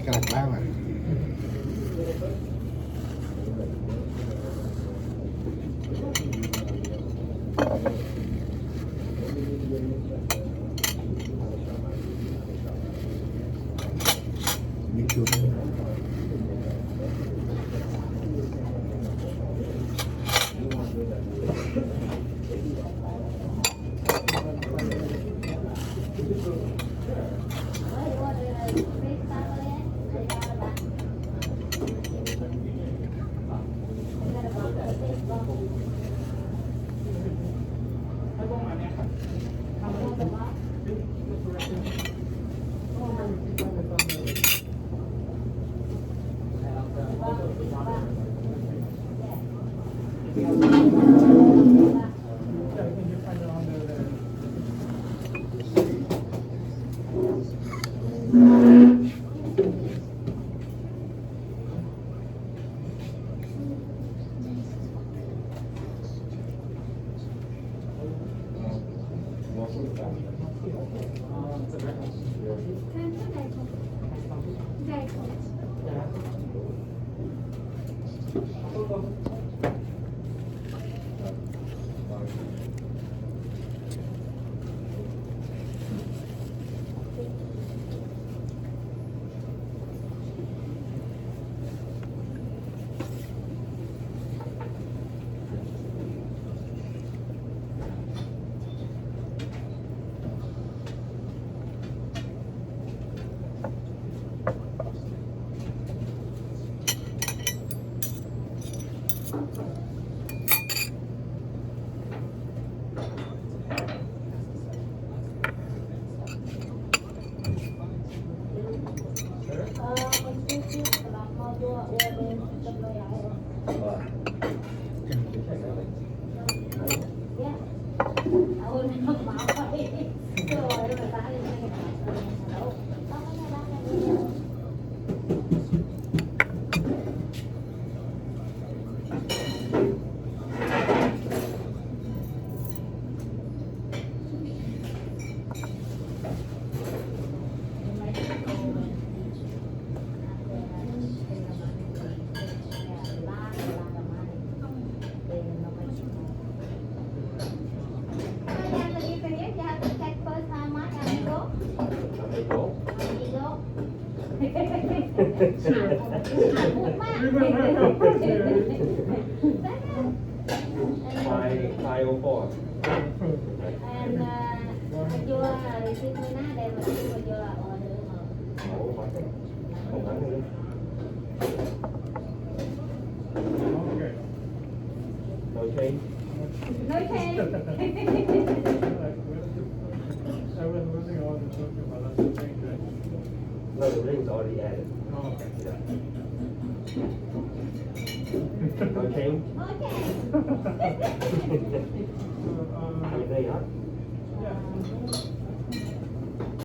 กระดักล่างอ่ะนี่คือMy 4. And your receipt mới nãy đây mà chưa có your order mà. Ủa, không hẳn nữa. No change. No change. I was losing all the talking about that's the thing, right? No, the ring's already added. Oh, okay. Yeah. No change. Okay. So,